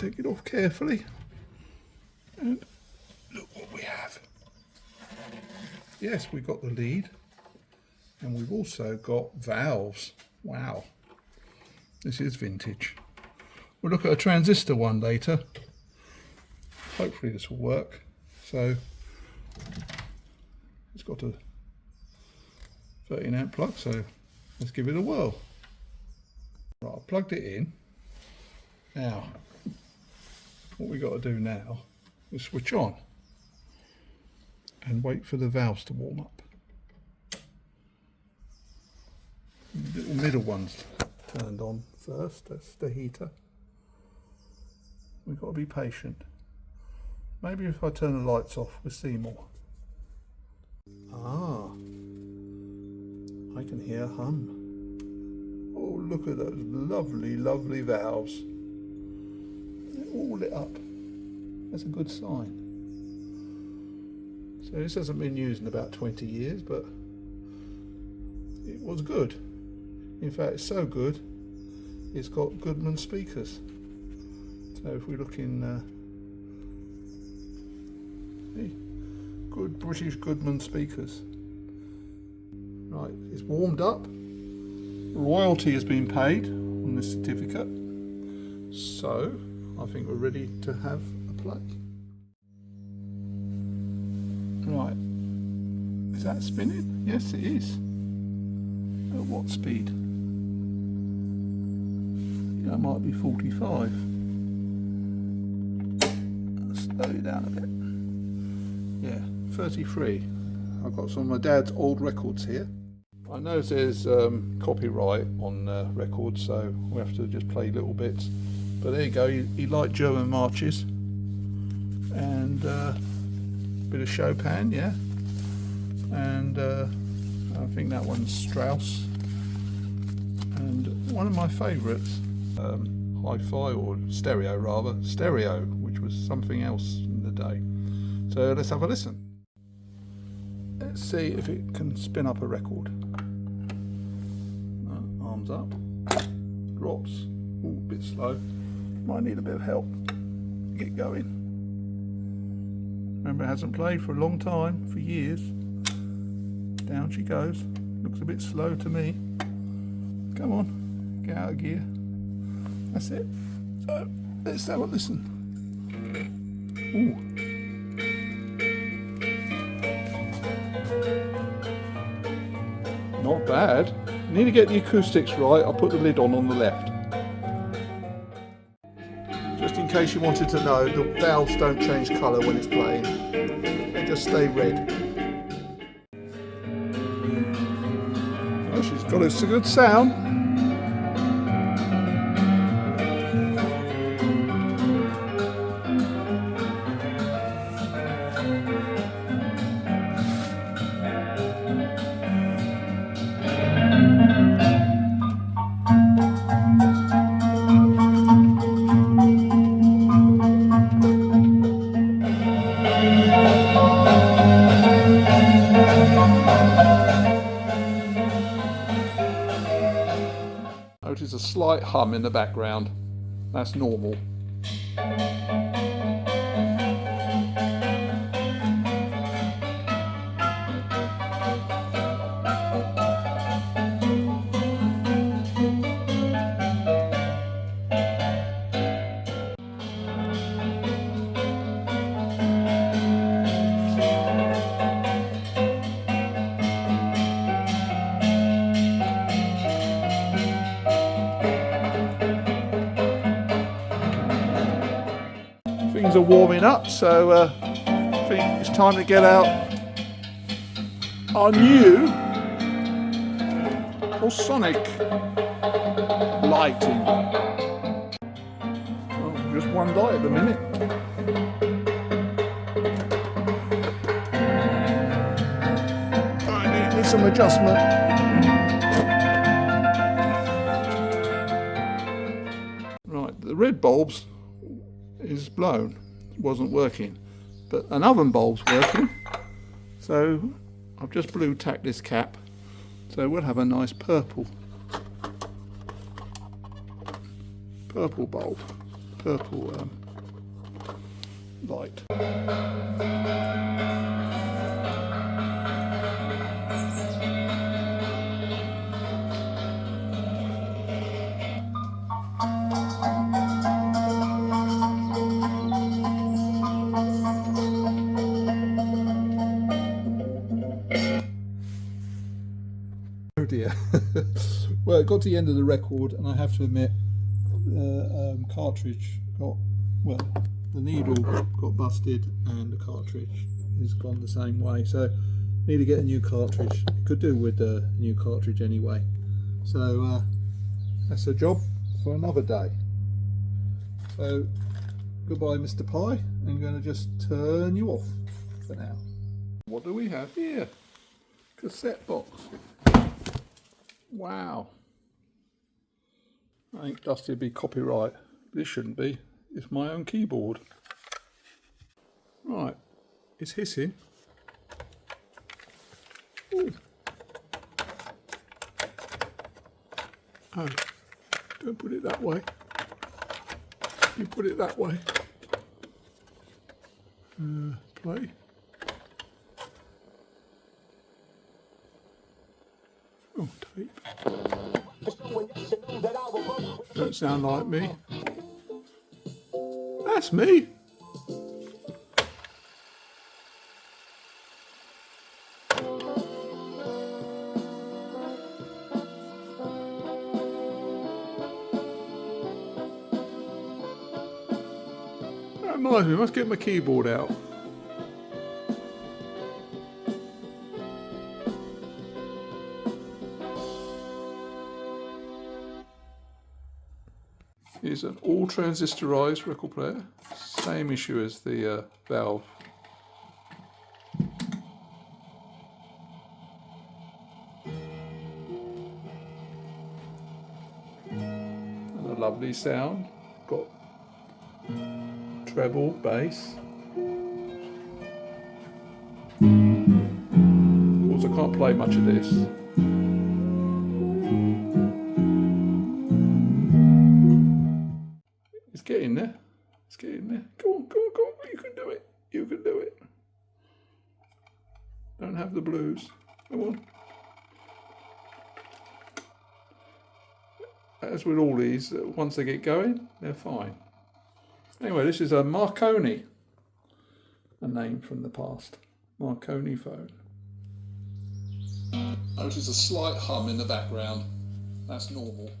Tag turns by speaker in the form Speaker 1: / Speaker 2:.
Speaker 1: take it off carefully. And look what we have. Yes, we've got the lead. And we've also got valves. Wow. This is vintage. We'll look at a transistor one later. Hopefully this will work. So it's got a 13 amp plug, so let's give it a whirl. Right, I plugged it in. Now, what we got to do now is switch on and wait for the valves to warm up. The little middle one's turned on first, that's the heater. We've got to be patient. Maybe if I turn the lights off, we'll see more. Ah, I can hear a hum. Oh, look at those lovely, lovely valves. They're all lit up. That's a good sign. So this hasn't been used in about 20 years, but it was good. In fact, it's so good, it's got Goodman speakers. So if we look in good British Goodman speakers. Right, it's warmed up. Royalty has been paid on this certificate. So I think we're ready to have a play. Right, is that spinning? Yes, it is. At what speed? That might be 45. Slow it down a bit. Yeah, 33. I've got some of my dad's old records here. I know there's copyright on records, so we have to just play little bits. But there you go, he liked German marches. And a bit of Chopin, yeah. And I think that one's Strauss. And one of my favourites, hi-fi, or stereo rather, stereo, which was something else in the day. So let's have a listen. Let's see if it can spin up a record. Arms up, drops, ooh, a bit slow. Might need a bit of help. Get going. Remember, it hasn't played for a long time, for years. Down she goes. Looks a bit slow to me. Come on, get out of gear. That's it. So let's have a listen. Ooh. Not bad. Need to get the acoustics right. I'll put the lid on the left. Just in case you wanted to know, the valves don't change colour when it's playing. They just stay red. Oh, she's got us a good sound. Notice a slight hum in the background. That's normal. Things are warming up, so I think it's time to get out our new sonic lighting. Well, just one light at the minute. I need some adjustment. Right, the red bulbs is blown, wasn't working, but an oven bulb's working, so I've just blue tacked this cap, so we'll have a nice purple bulb. purple light. Oh dear. Well, it got to the end of the record, and I have to admit, the cartridge got, well, the needle got busted, and the cartridge has gone the same way. So, need to get a new cartridge. It could do with a new cartridge anyway. So, that's a job for another day. So, goodbye, Mr. Pi. I'm going to just turn you off for now. What do we have here? Cassette box. Wow. I think Dusty would be copyright. This shouldn't be. It's my own keyboard. Right. It's hissing. Ooh. Oh. Don't put it that way. You put it that way. Play. Oh, tape. Don't sound like me. That's me. That reminds me, I must get my keyboard out. Is an all transistorized record player, same issue as the valve. And a lovely sound, got treble, bass. Of course I can't play much of this. It's getting there. It's getting there. Go on, go on, go on. You can do it. You can do it. Don't have the blues. Come on. As with all these, once they get going, they're fine. Anyway, this is a Marconi. A name from the past. Marconi phone. Notice a slight hum in the background. That's normal.